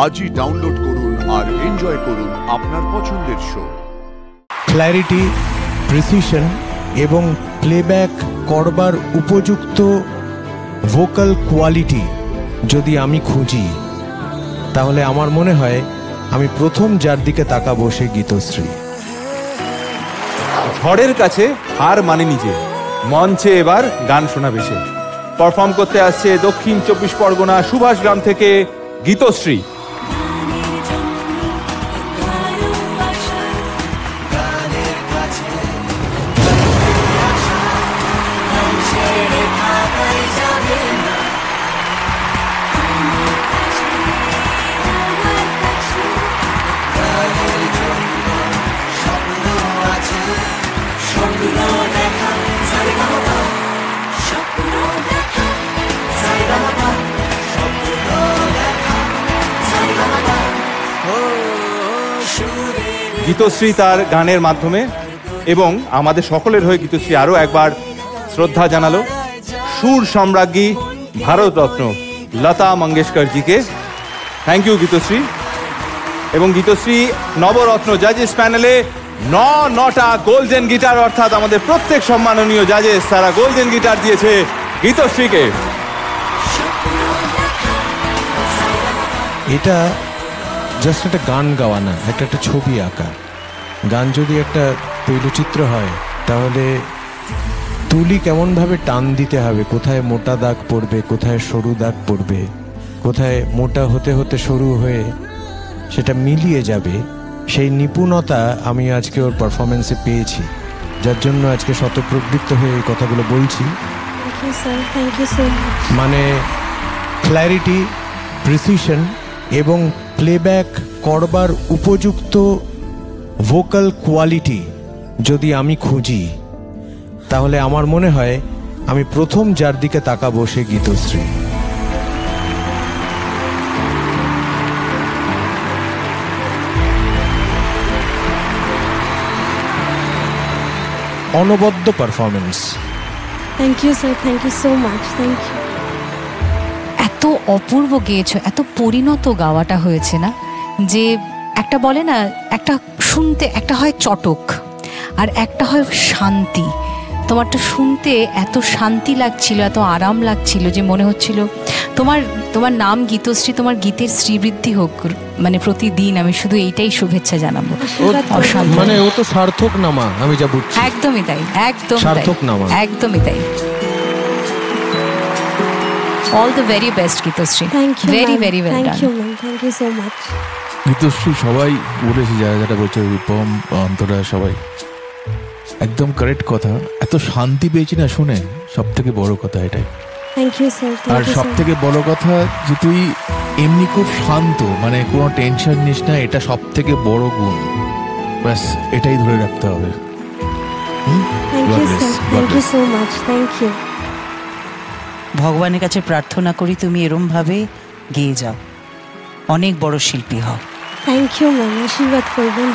আজই ডাউনলোড করুন আর এনজয় করুন আপনার পছন্দের শো। ক্ল্যারিটি, প্রিসিশন এবং প্লেব্যাক করবার উপযুক্ত ভোকাল কোয়ালিটি যদি আমি খুঁজি, তাহলে আমার মনে হয় আমি প্রথম যার দিকে তাকাবো সে গীতশ্রী। ঝড়ের কাছে হার মানেনি যে, মঞ্চে এবার গান শোনাবে সে। পারফর্ম করতে আসছে দক্ষিণ 24 পরগনা সুভাষগ্রাম থেকে গীতশ্রী। গীতশ্রী তার গানের মাধ্যমে এবং আমাদের সকলের হয়ে গীতশ্রী আরও একবার শ্রদ্ধা জানালো সুর সম্রাজ্ঞী ভারতরত্ন লতা মঙ্গেশকরজিকে। Thank you Geetashree. এবং গীতশ্রী নবরত্ন জাজেস প্যানেলে নটা গোল্ডেন গিটার, অর্থাৎ আমাদের প্রত্যেক সম্মাননীয় জাজেস তারা গোল্ডেন গিটার দিয়েছে গীতশ্রীকে। এটা জাস্ট একটা গান গাওয়া না, একটা ছবি আঁকা। গান যদি একটা তৈলচিত্র হয়, তাহলে তুলি কেমনভাবে টান দিতে হবে, কোথায় মোটা দাগ পড়বে, কোথায় সরু দাগ পড়বে, কোথায় মোটা হতে হতে সরু হয়ে সেটা মিলিয়ে যাবে, সেই নিপুণতা আমি আজকে ওর পারফরমেন্সে পেয়েছি, যার জন্য আজকে শতপ্রবৃত্ত হয়ে এই কথাগুলো বলছি। মানে ক্ল্যারিটি, প্রিসিশন এবং প্লেব্যাক করবার উপযুক্ত ভোকাল কোয়ালিটি যদি আমি খুঁজি, তাহলে আমার মনে হয় আমি প্রথম যার দিকে তাকাবো সে গীতশ্রী। অনবদ্য performance. Thank you sir, thank you so much, thank you. এত অপূর্ব গেয়েছো, এত পরিণত গাওয়াটা হয়েছে না, যে একটা বলে না, একটা শুনতে একটা হয় চটক আর একটা হয় শান্তি। তোমারটা শুনতে এত শান্তি লাগছিল, এত আরাম লাগছিল যে মনে হচ্ছিল তোমার নাম গীতশ্রী, তোমার গীতের শ্রীবৃদ্ধি হোক, মানে প্রতিদিন আমি শুধু এইটাই শুভেচ্ছা জানাবো। মানে ও তো সার্থক নামা, আমি যা বুঝছি। একদমই তাই, একদম সার্থক নামা, একদমই তাই। All the very best Geetashree, very very well done. Thank you so much Geetashree. সবাই বলেছে, যারা যারা বলছে, রূপম, অন্তরা, সবাই একদম কারেক্ট কথা। এত শান্তি পেয়েছি না শুনে, সব থেকে বড় কথা এটাই। Thank you sir. আর সব থেকে বড় কথা যে তুই এমনি খুব শান্ত, মানে কোনো টেনশন নিস না, এটা সব থেকে বড় গুণ। ব্যাস এটাই ধরে রাখতে হবে। Thank you sir, thank you so much, thank you. ভগবানের কাছে প্রার্থনা করি তুমি এরম ভাবে গেয়ে যাও, অনেক বড় শিল্পী হও। থ্যাংক ইউ ম্যাম, আশীর্বাদ করবেন।